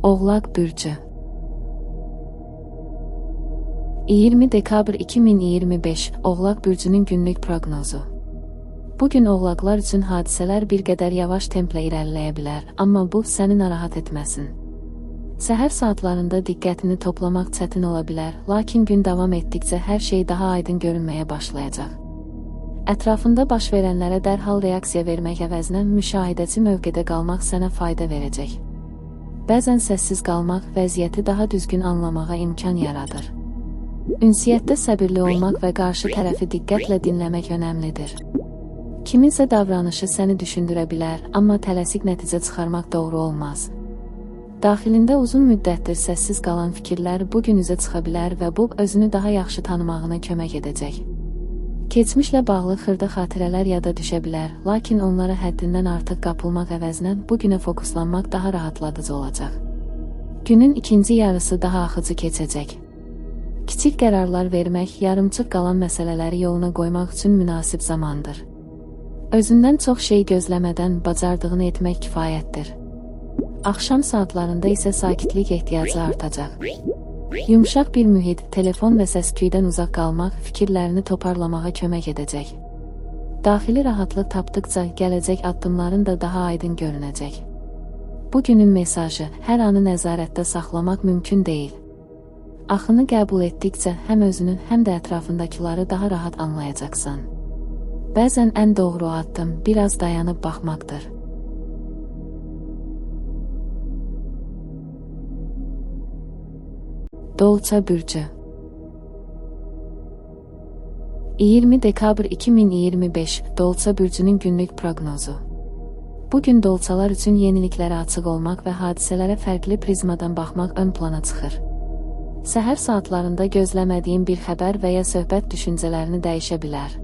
Oğlaq bürcü 20 dekabr 2025 Oğlaq bürcünün günlük proqnozu. Bugün oğlaqlar üçün hadisələr bir qədər yavaş templə irəliləyə bilər, amma bu səni narahat etməsin. Səhər saatlarında diqqətini toplamaq çətin ola bilər, lakin gün davam etdikcə hər şey daha aydın görünməyə başlayacaq. Ətrafında baş verənlərə dərhal reaksiya vermək əvəzinə müşahidəçi mövqedə qalmaq sənə fayda verəcək. Bəzən səssiz qalmaq vəziyyəti daha düzgün anlamağa imkan yaradır. Ünsiyyətdə səbirli olmaq və qarşı tərəfi diqqətlə dinləmək önəmlidir. Kiminsə davranışı səni düşündürə bilər, amma tələsik nəticə çıxarmaq doğru olmaz. Daxilində uzun müddətdir səssiz qalan fikirlər bugün üzə çıxa bilər və bu özünü daha yaxşı tanımağına kömək edəcək. Keçmişlə bağlı xırda xatirələr yada düşə bilər, lakin onlara həddindən artıq qapılmaq əvəzinə bugünə fokuslanmaq daha rahatladıcı olacaq. Günün ikinci yarısı daha axıcı keçəcək. Kiçik qərarlar vermək, yarımçıq qalan məsələləri yoluna qoymaq üçün münasib zamandır. Özündən çox şey gözləmədən bacardığını etmək kifayətdir. Axşam saatlarında isə sakitlik ehtiyacı artacaq. Yumşaq bir mühit, telefon və səs-küydən uzaq qalmaq fikirlərini toparlamağa kömək edəcək. Daxili rahatlıq tapdıqca gələcək addımların da daha aydın görünəcək. Bugünün mesajı: hər anı nəzarətdə saxlamaq mümkün deyil. Axını qəbul etdikcə həm özünü, həm də ətrafındakiləri daha rahat anlayacaqsan. Bəzən ən doğru addım biraz dayanıb baxmaqdır. Dolça bürcü 20 dekabr 2025 Dolça bürcünün günlük proqnozu. Bugün dolçalar üçün yeniliklərə açıq olmaq və hadisələrə fərqli prizmadan baxmaq ön plana çıxır. Səhər saatlarında gözləmədiyin bir xəbər və ya söhbət düşüncələrini dəyişə bilər.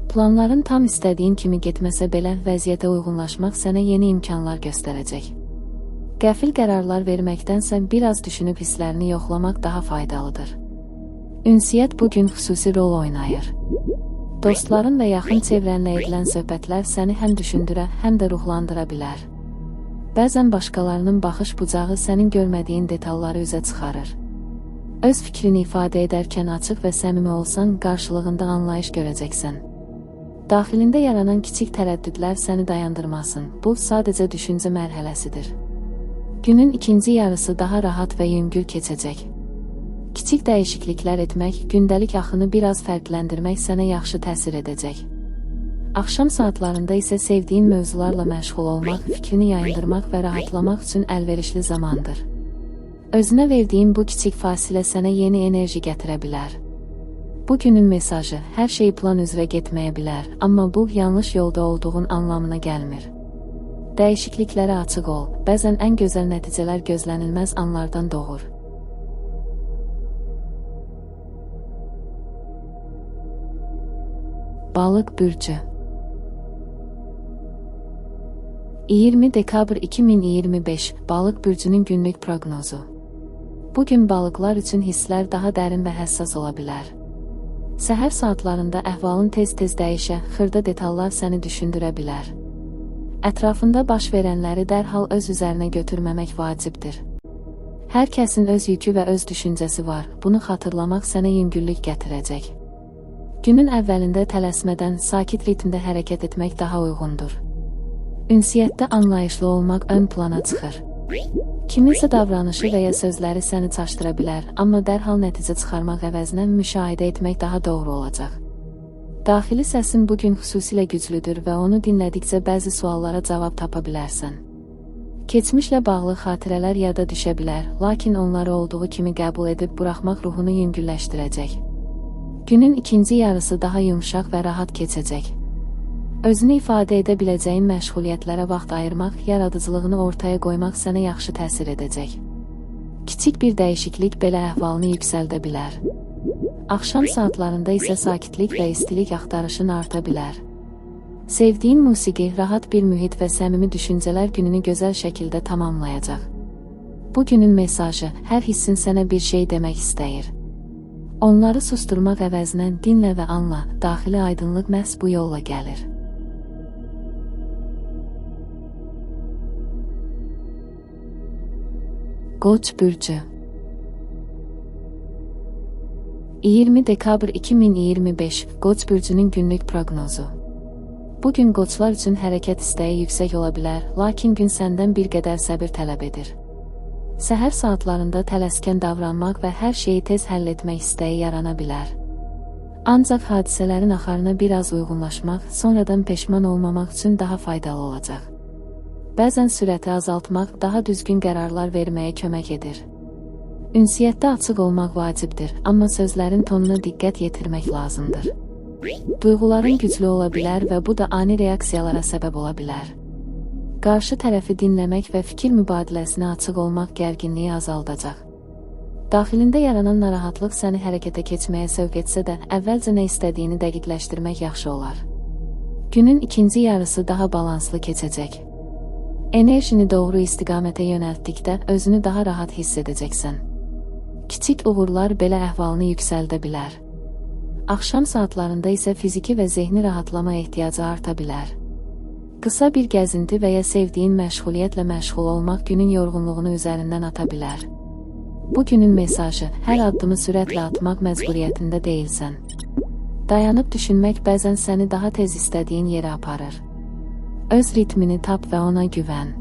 Planların tam istədiyin kimi getməsə belə vəziyyətə uyğunlaşmaq sənə yeni imkanlar göstərəcək. Qəfil qərarlar verməkdənsə biraz düşünüb hisslərini yoxlamaq daha faydalıdır. Ünsiyyət bugün xüsusi rol oynayır. Dostların və yaxın çevrənlə edilən söhbətlər səni həm düşündürə, həm də ruhlandıra bilər. Bəzən başqalarının baxış bucağı sənin görmədiyin detalları üzə çıxarır. Öz fikrini ifadə edərkən açıq və səmimi olsan, qarşılığında anlayış görəcəksən. Daxilində yaranan kiçik tərəddüdlər səni dayandırmasın, bu sadəcə düşüncə mərhələsidir. Günün ikinci yarısı daha rahat və yüngül keçəcək. Kiçik dəyişikliklər etmək, gündəlik axını biraz fərqləndirmək sənə yaxşı təsir edəcək. Axşam saatlarında isə sevdiyin mövzularla məşğul olmaq, fikrini yayındırmaq və rahatlamaq üçün əlverişli zamandır. Özünə verdiyin bu kiçik fasilə sənə yeni enerji gətirə bilər. Bugünün mesajı: hər şey plan üzrə getməyə bilər, amma bu yanlış yolda olduğun anlamına gəlmir. Dəyişikliklərə açıq ol, bəzən ən gözəl nəticələr gözlənilməz anlardan doğur. Balıq bürcü 20 dekabr 2025 Balıq bürcünün günlük proqnozu. Bugün balıqlar üçün hisslər daha dərin və həssas ola bilər. Səhər saatlarında əhvalın tez-tez dəyişə, xırda detallar səni düşündürə bilər. Ətrafında baş verənləri dərhal öz üzərinə götürməmək vacibdir. Hər kəsin öz yükü və öz düşüncəsi var, bunu xatırlamaq sənə yüngüllük gətirəcək. Günün əvvəlində tələsmədən sakit ritmdə hərəkət etmək daha uyğundur. Ünsiyyətdə anlayışlı olmaq ön plana çıxır. Kiminsə davranışı və ya sözləri səni çaşdıra bilər, amma dərhal nəticə çıxarmaq əvəzinə müşahidə etmək daha doğru olacaq. Daxili səsin bugün xüsusilə güclüdür və onu dinlədikcə bəzi suallara cavab tapa bilərsən. Keçmişlə bağlı xatirələr yada düşə bilər, lakin onları olduğu kimi qəbul edib buraxmaq ruhunu yüngülləşdirəcək. Günün ikinci yarısı daha yumşaq və rahat keçəcək. Özünü ifadə edə biləcəyin məşğuliyyətlərə vaxt ayırmaq, yaradıcılığını ortaya qoymaq sənə yaxşı təsir edəcək. Kiçik bir dəyişiklik belə əhvalını yüksəldə bilər. Axşam saatlarında isə sakitlik və istilik axtarışın arta bilər. Sevdiyin musiqi, rahat bir mühit və səmimi düşüncələr gününü gözəl şəkildə tamamlayacaq. Bugünün mesajı: hər hissin sənə bir şey demək istəyir. Onları susturmaq əvəzinə dinlə və anla, daxili aydınlıq məhz bu yolla gəlir. Qoç bürcü 20 dekabr 2025 Qoç bürcünün günlük proqnozu. Bugün qoçlar üçün hərəkət istəyi yüksək ola bilər, lakin gün səndən bir qədər səbir tələb edir. Səhər saatlarında tələskən davranmaq və hər şeyi tez həll etmək istəyi yarana bilər. Ancaq hadisələrin axarına biraz uyğunlaşmaq, sonradan peşman olmamaq üçün daha faydalı olacaq. Bəzən sürəti azaltmaq daha düzgün qərarlar verməyə kömək edir. Ünsiyyətdə açıq olmaq vacibdir, amma sözlərin tonuna diqqət yetirmək lazımdır. Duyğuların güclü ola bilər və bu da ani reaksiyalara səbəb ola bilər. Qarşı tərəfi dinləmək və fikir mübadiləsinə açıq olmaq gərginliyi azaldacaq. Daxilində yaranan narahatlıq səni hərəkətə keçməyə sövq etsə də, əvvəlcə nə istədiyini dəqiqləşdirmək yaxşı olar. Günün ikinci yarısı daha balanslı keçəcək. Enerjini doğru istiqamətə yönəltdikdə özünü daha rahat hiss edəcəksən. Kiçik uğurlar belə əhvalını yüksəldə bilər. Axşam saatlarında isə fiziki və zehni rahatlama ehtiyacı arta bilər. Qısa bir gəzinti və ya sevdiyin məşğuliyyətlə məşğul olmaq günün yorğunluğunu üzərindən ata bilər. Bu günün mesajı: hər addımı sürətlə atmaq məcburiyyətində deyilsən. Dayanıb düşünmək bəzən səni daha tez istədiyin yerə aparır. Öz ritmini tap və ona güvən.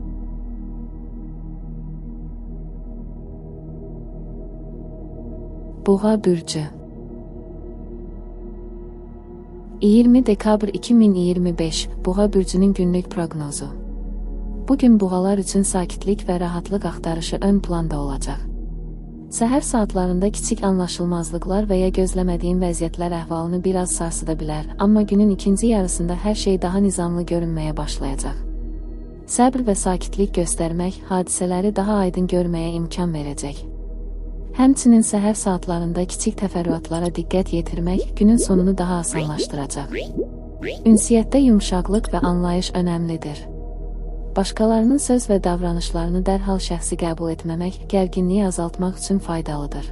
Boğa bürcü 20 dekabr 2025 Boğa bürcünün günlük proqnozu. Bugün boğalar üçün sakitlik və rahatlıq axtarışı ön planda olacaq. Səhər saatlarında kiçik anlaşılmazlıqlar və ya gözləmədiyin vəziyyətlər əhvalını biraz sarsıda bilər, amma günün ikinci yarısında hər şey daha nizamlı görünməyə başlayacaq. Səbr və sakitlik göstərmək hadisələri daha aydın görməyə imkan verəcək. Həmçinin səhər saatlarında kiçik təfərrüatlara diqqət yetirmək günün sonunu daha asanlaşdıracaq. Ünsiyyətdə yumşaqlıq və anlayış önəmlidir. Başqalarının söz və davranışlarını dərhal şəxsi qəbul etməmək gərginliyi azaltmaq üçün faydalıdır.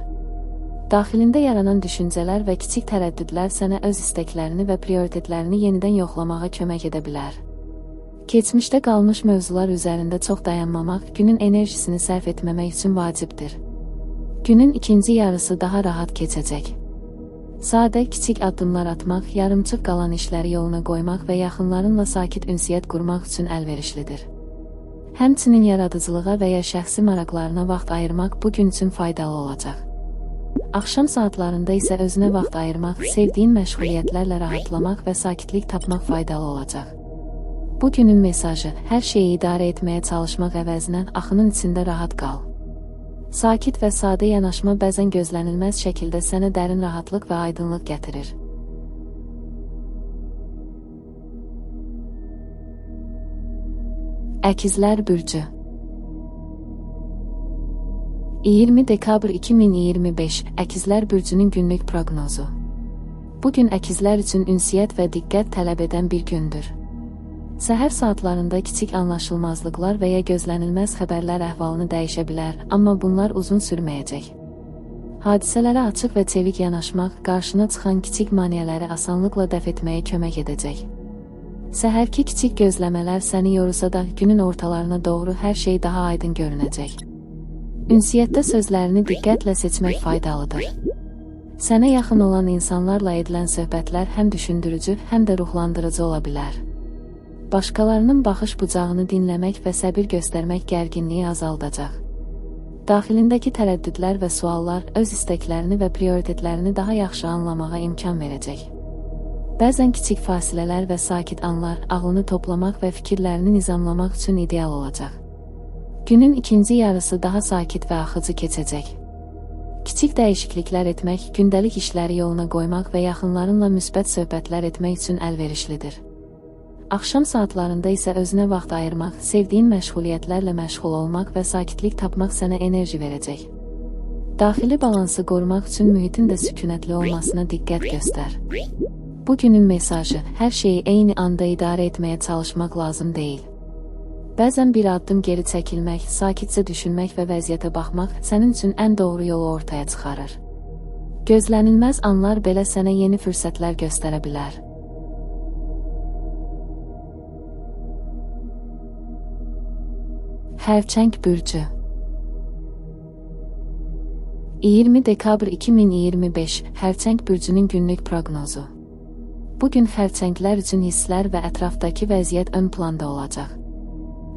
Daxilində yaranan düşüncələr və kiçik tərəddüdlər sənə öz istəklərini və prioritetlərini yenidən yoxlamağa kömək edə bilər. Keçmişdə qalmış mövzular üzərində çox dayanmamaq günün enerjisini sərf etməmək üçün vacibdir. Günün ikinci yarısı daha rahat keçəcək. Sadə, kiçik addımlar atmaq, yarımçıq qalan işləri yoluna qoymaq və yaxınlarınla sakit ünsiyyət qurmaq üçün əlverişlidir. Həmçinin yaradıcılığa və ya şəxsi maraqlarına vaxt ayırmaq bu gün üçün faydalı olacaq. Axşam saatlarında isə özünə vaxt ayırmaq, sevdiyin məşğuliyyətlərlə rahatlamaq və sakitlik tapmaq faydalı olacaq. Bu günün mesajı: hər şeyi idarə etməyə çalışmaq əvəzinə axının içində rahat qal. Sakit və sadə yanaşma bəzən gözlənilməz şəkildə sənə dərin rahatlıq və aydınlıq gətirir. Əkizlər bürcü 20 dekabr 2025 Əkizlər bürcünün günlük proqnozu. Bugün əkizlər üçün ünsiyyət və diqqət tələb edən bir gündür. Səhər saatlarında kiçik anlaşılmazlıqlar və ya gözlənilməz xəbərlər əhvalını dəyişə bilər, amma bunlar uzun sürməyəcək. Hadisələrə açıq və çevik yanaşmaq qarşına çıxan kiçik maneələri asanlıqla dəf etməyə kömək edəcək. Səhərki kiçik gözləmələr səni yorulsa da günün ortalarına doğru hər şey daha aydın görünəcək. Ünsiyyətdə sözlərini diqqətlə seçmək faydalıdır. Sənə yaxın olan insanlarla edilən söhbətlər həm düşündürücü, həm də ruhlandırıcı ola bilər. Başqalarının baxış bucağını dinləmək və səbir göstərmək gərginliyi azaldacaq. Daxilindəki tərəddüdlər və suallar öz istəklərini və prioritetlərini daha yaxşı anlamağa imkan verəcək. Bəzən kiçik fasilələr və sakit anlar ağlını toplamaq və fikirlərini nizamlamaq üçün ideal olacaq. Günün ikinci yarısı daha sakit və axıcı keçəcək. Kiçik dəyişikliklər etmək, gündəlik işləri yoluna qoymaq və yaxınlarınla müsbət söhbətlər etmək üçün əlverişlidir. Axşam saatlarında isə özünə vaxt ayırmaq, sevdiyin məşğuliyyətlərlə məşğul olmaq və sakitlik tapmaq sənə enerji verəcək. Daxili balansı qorumaq üçün mühitin də sükunətli olmasına diqqət göstər. Bugünün mesajı: hər şeyi eyni anda idarə etməyə çalışmaq lazım deyil. Bəzən bir addım geri çəkilmək, sakitcə düşünmək və vəziyyətə baxmaq sənin üçün ən doğru yolu ortaya çıxarır. Gözlənilməz anlar belə sənə yeni fürsətlər göstərə bilər. Xərçəng bürcü 20 dekabr 2025 Xərçəng bürcünün günlük proqnozu. Bugün xərçənglər üçün hisslər və ətrafdakı vəziyyət ön planda olacaq.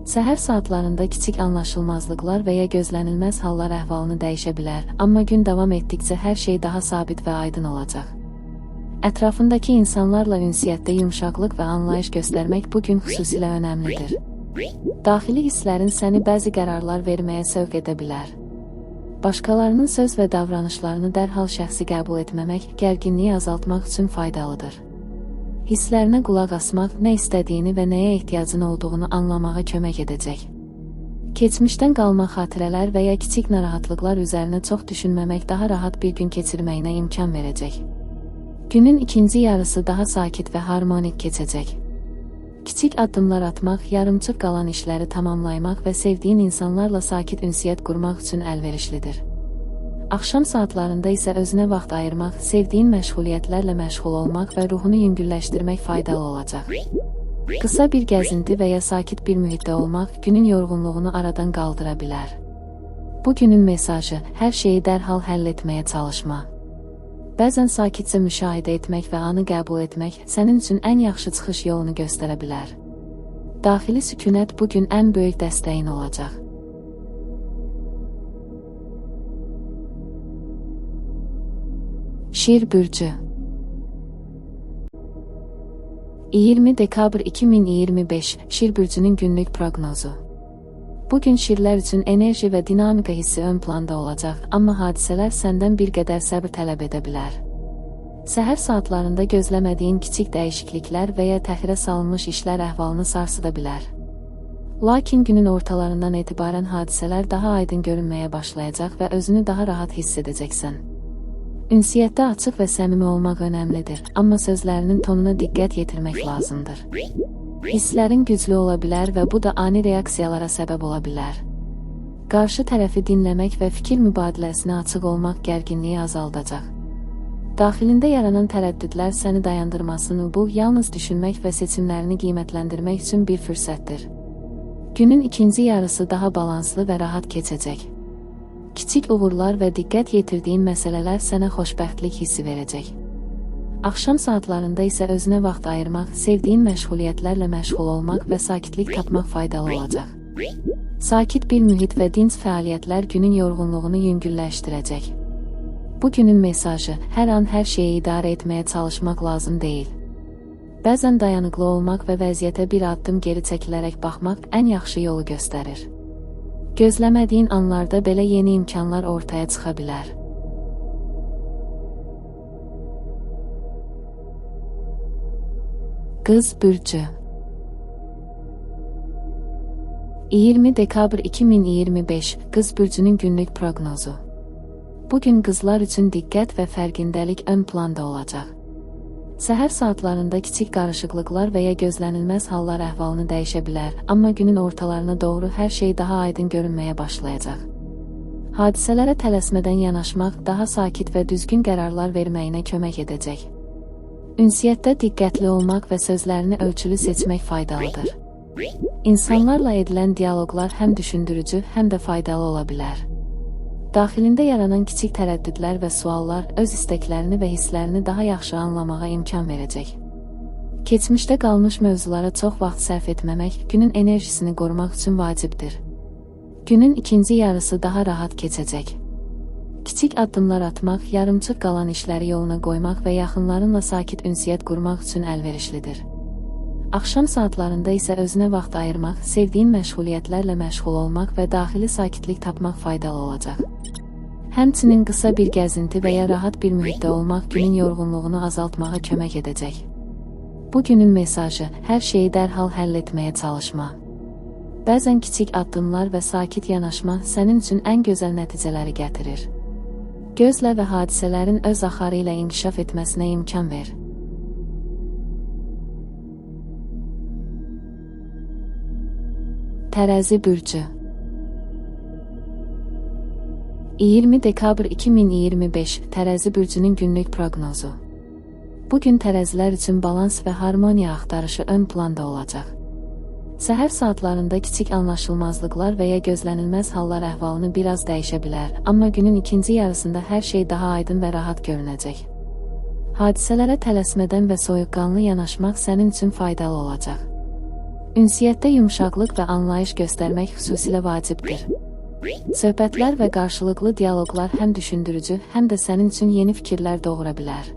Səhər saatlarında kiçik anlaşılmazlıqlar və ya gözlənilməz hallar əhvalını dəyişə bilər, amma gün davam etdikcə hər şey daha sabit və aydın olacaq. Ətrafındakı insanlarla ünsiyyətdə yumşaqlıq və anlayış göstərmək bugün xüsusilə önəmlidir. Daxili hisslərin səni bəzi qərarlar verməyə sövq edə bilər. Başqalarının söz və davranışlarını dərhal şəxsi qəbul etməmək gərginliyi azaltmaq üçün faydalıdır. Hisslərinə qulaq asmaq, nə istədiyini və nəyə ehtiyacın olduğunu anlamağa kömək edəcək. Keçmişdən qalma xatirələr və ya kiçik narahatlıqlar üzərinə çox düşünməmək daha rahat bir gün keçirməyinə imkan verəcək. Günün ikinci yarısı daha sakit və harmonik keçəcək. Kiçik addımlar atmaq, yarımçıq qalan işləri tamamlaymaq və sevdiyin insanlarla sakit ünsiyyət qurmaq üçün əlverişlidir. Axşam saatlarında isə özünə vaxt ayırmaq, sevdiyin məşğuliyyətlərlə məşğul olmaq və ruhunu yüngülləşdirmək faydalı olacaq. Qısa bir gəzinti və ya sakit bir mühitdə olmaq günün yorğunluğunu aradan qaldıra bilər. Bu günün mesajı: hər şeyi dərhal həll etməyə çalışma. Bəzən sakitcə müşahidə etmək və anı qəbul etmək sənin üçün ən yaxşı çıxış yolunu göstərə bilər. Daxili sükunət bugün ən böyük dəstəyin olacaq. Şir bürcü. 20 dekabr 2025 Şir bürcünün günlük proqnozu. Bugün şirlər üçün enerji və dinamika hissi ön planda olacaq, amma hadisələr səndən bir qədər səbr tələb edə bilər. Səhər saatlarında gözləmədiyin kiçik dəyişikliklər və ya təxirə salınmış işlər əhvalını sarsıda bilər. Lakin günün ortalarından etibarən hadisələr daha aydın görünməyə başlayacaq və özünü daha rahat hiss edəcəksən. Ünsiyyətdə açıq və səmimi olmaq önəmlidir, amma sözlərinin tonuna diqqət yetirmək lazımdır. Hisslərin güclü ola bilər və bu da ani reaksiyalara səbəb ola bilər. Qarşı tərəfi dinləmək və fikir mübadiləsinə açıq olmaq gərginliyi azaldacaq. Daxilində yaranan tərəddüdlər səni dayandırmasını, bu yalnız düşünmək və seçimlərini qiymətləndirmək üçün bir fürsətdir. Günün ikinci yarısı daha balanslı və rahat keçəcək. Kiçik uğurlar və diqqət yetirdiyin məsələlər sənə xoşbəxtlik hissi verəcək. Axşam saatlarında isə özünə vaxt ayırmaq, sevdiyin məşğuliyyətlərlə məşğul olmaq və sakitlik tapmaq faydalı olacaq. Sakit bir mühit və dinc fəaliyyətlər günün yorğunluğunu yüngülləşdirəcək. Bu günün mesajı: hər an hər şeyi idarə etməyə çalışmaq lazım deyil. Bəzən dayanıqlı olmaq və vəziyyətə bir addım geri çəkilərək baxmaq ən yaxşı yolu göstərir. Gözləmədiyin anlarda belə yeni imkanlar ortaya çıxa bilər. Qız bürcü. 20 dekabr 2025 Qız bürcünün günlük proqnozu. Bugün qızlar üçün diqqət və fərqindəlik ön planda olacaq. Səhər saatlarında kiçik qarışıqlıqlar və ya gözlənilməz hallar əhvalını dəyişə bilər, amma günün ortalarına doğru hər şey daha aydın görünməyə başlayacaq. Hadisələrə tələsmədən yanaşmaq daha sakit və düzgün qərarlar verməyinə kömək edəcək. Ünsiyyətdə diqqətli olmaq və sözlərini ölçülü seçmək faydalıdır. İnsanlarla edilən dialoqlar həm düşündürücü, həm də faydalı ola bilər. Daxilində yaranan kiçik tərəddüdlər və suallar öz istəklərini və hisslərini daha yaxşı anlamağa imkan verəcək. Keçmişdə qalmış mövzulara çox vaxt sərf etməmək günün enerjisini qorumaq üçün vacibdir. Günün ikinci yarısı daha rahat keçəcək. Kiçik addımlar atmaq, yarımçıq qalan işləri yoluna qoymaq və yaxınlarınla sakit ünsiyyət qurmaq üçün əlverişlidir. Axşam saatlarında isə özünə vaxt ayırmaq, sevdiyin məşğuliyyətlərlə məşğul olmaq və daxili sakitlik tapmaq faydalı olacaq. Həmçinin qısa bir gəzinti və ya rahat bir mühitdə olmaq günün yorğunluğunu azaltmağa kömək edəcək. Bu günün mesajı: hər şeyi dərhal həll etməyə çalışma. Bəzən kiçik addımlar və sakit yanaşma sənin üçün ən gözəl nəticələri gətirir. Gözlə və hadisələrin öz axarı ilə inkişaf etməsinə imkan ver. Tərəzi bürcü. 20 dekabr 2025 Tərəzi bürcünün günlük proqnozu. Bugün tərəzilər üçün balans və harmoniya axtarışı ön planda olacaq. Səhər saatlarında kiçik anlaşılmazlıqlar və ya gözlənilməz hallar əhvalını biraz dəyişə bilər, amma günün ikinci yarısında hər şey daha aydın və rahat görünəcək. Hadisələrə tələsmədən və soyuqqanlı yanaşmaq sənin üçün faydalı olacaq. Ünsiyyətdə yumşaqlıq və anlayış göstərmək xüsusilə vacibdir. Söhbətlər və qarşılıqlı dialoqlar həm düşündürücü, həm də sənin üçün yeni fikirlər doğura bilər.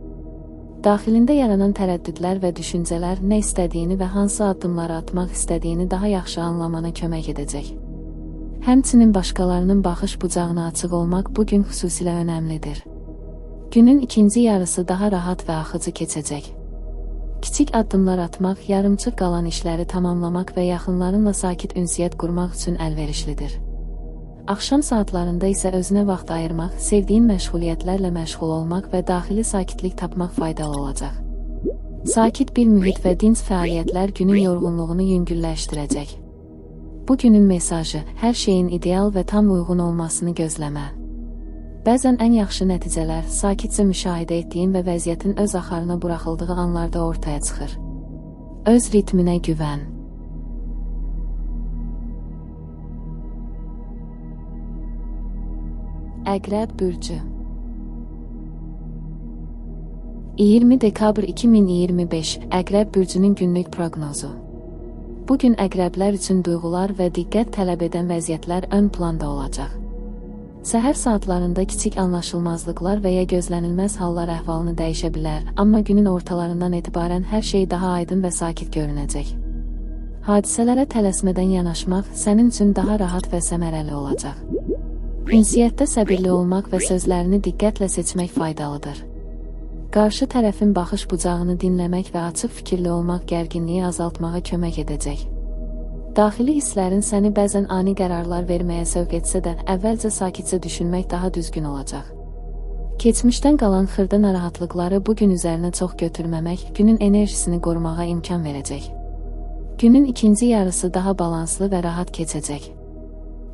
Daxilində yaranan tərəddüdlər və düşüncələr nə istədiyini və hansı addımları atmaq istədiyini daha yaxşı anlamana kömək edəcək. Həmçinin başqalarının baxış bucağına açıq olmaq bu gün xüsusilə önəmlidir. Günün ikinci yarısı daha rahat və axıcı keçəcək. Kiçik addımlar atmaq, yarımçıq qalan işləri tamamlamaq və yaxınlarınla sakit ünsiyyət qurmaq üçün əlverişlidir. Axşam saatlarında isə özünə vaxt ayırmaq, sevdiyin məşğuliyyətlərlə məşğul olmaq və daxili sakitlik tapmaq faydalı olacaq. Sakit bir mühit və dinc fəaliyyətlər günün yorğunluğunu yüngülləşdirəcək. Bu günün mesajı, hər şeyin ideal və tam uyğun olmasını gözləmə. Bəzən ən yaxşı nəticələr sakitcə müşahidə etdiyin və vəziyyətin öz axarına buraxıldığı anlarda ortaya çıxır. Öz ritminə güvən. Əqrəb bürcü 20 dekabr 2025 Əqrəb bürcünün günlük proqnozu. Bugün əqrəblər üçün duyğular və diqqət tələb edən vəziyyətlər ön planda olacaq. Səhər saatlarında kiçik anlaşılmazlıqlar və ya gözlənilməz hallar əhvalını dəyişə bilər, amma günün ortalarından etibarən hər şey daha aydın və sakit görünəcək. Hadisələrə tələsmədən yanaşmaq sənin üçün daha rahat və səmərəli olacaq. Ünsiyyətdə səbirli olmaq və sözlərini diqqətlə seçmək faydalıdır. Qarşı tərəfin baxış bucağını dinləmək və açıq fikirli olmaq gərginliyi azaltmağa kömək edəcək. Daxili hisslərin səni bəzən ani qərarlar verməyə sövq etsə də, əvvəlcə sakitcə düşünmək daha düzgün olacaq. Keçmişdən qalan xırda narahatlıqları bugün üzərinə çox götürməmək, günün enerjisini qorumağa imkan verəcək. Günün ikinci yarısı daha balanslı və rahat keçəcək.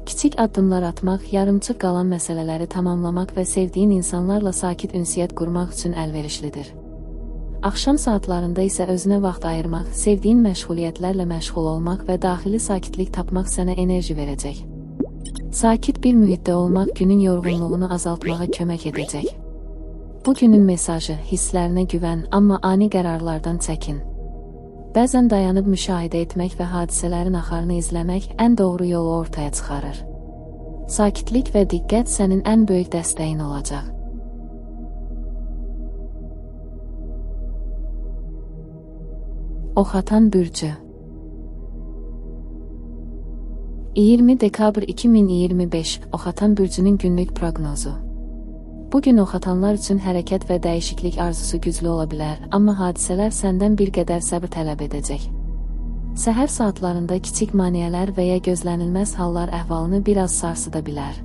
Kiçik addımlar atmaq, yarımçıq qalan məsələləri tamamlamaq və sevdiyin insanlarla sakit ünsiyyət qurmaq üçün əlverişlidir. Axşam saatlarında isə özünə vaxt ayırmaq, sevdiyin məşğuliyyətlərlə məşğul olmaq və daxili sakitlik tapmaq sənə enerji verəcək. Sakit bir mühitdə olmaq günün yorğunluğunu azaltmağa kömək edəcək. Bu günün mesajı, hisslərinə güvən, amma ani qərarlardan çəkin. Bəzən dayanıb müşahidə etmək və hadisələrin axarını izləmək ən doğru yolu ortaya çıxarır. Sakitlik və diqqət sənin ən böyük dəstəyin olacaq. Oxatan bürcü 20 dekabr 2025 Oxatan bürcünün günlük proqnozu. Bugün oxatanlar üçün hərəkət və dəyişiklik arzusu güclü ola bilər, amma hadisələr səndən bir qədər səbr tələb edəcək. Səhər saatlarında kiçik maneələr və ya gözlənilməz hallar əhvalını biraz sarsıda bilər.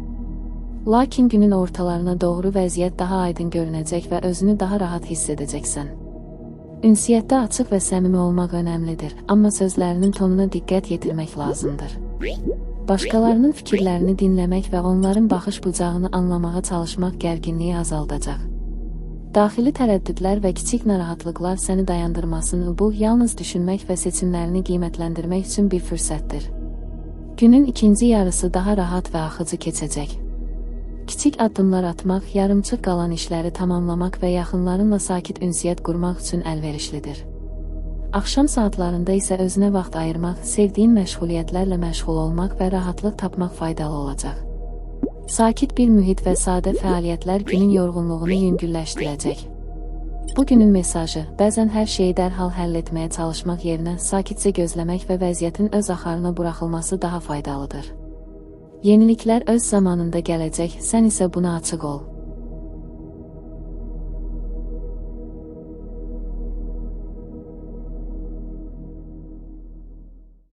Lakin günün ortalarına doğru vəziyyət daha aydın görünəcək və özünü daha rahat hiss edəcəksən. Ünsiyyətdə açıq və səmimi olmaq önəmlidir, amma sözlərinin tonuna diqqət yetirmək lazımdır. Başqalarının fikirlərini dinləmək və onların baxış bucağını anlamağa çalışmaq gərginliyi azaldacaq. Daxili tərəddüdlər və kiçik narahatlıqlar səni dayandırmasın, bu yalnız düşünmək və seçimlərini qiymətləndirmək üçün bir fürsətdir. Günün ikinci yarısı daha rahat və axıcı keçəcək. Kiçik addımlar atmaq, yarımçıq qalan işləri tamamlamaq və yaxınlarınla sakit ünsiyyət qurmaq üçün əlverişlidir. Axşam saatlarında isə özünə vaxt ayırmaq, sevdiyin məşğuliyyətlərlə məşğul olmaq və rahatlıq tapmaq faydalı olacaq. Sakit bir mühit və sadə fəaliyyətlər günün yorğunluğunu yüngülləşdirəcək. Bugünün mesajı, bəzən hər şeyi dərhal həll etməyə çalışmaq yerinə sakitcə gözləmək və vəziyyətin öz axarına buraxılması daha faydalıdır. Yeniliklər öz zamanında gələcək, sən isə buna açıq ol.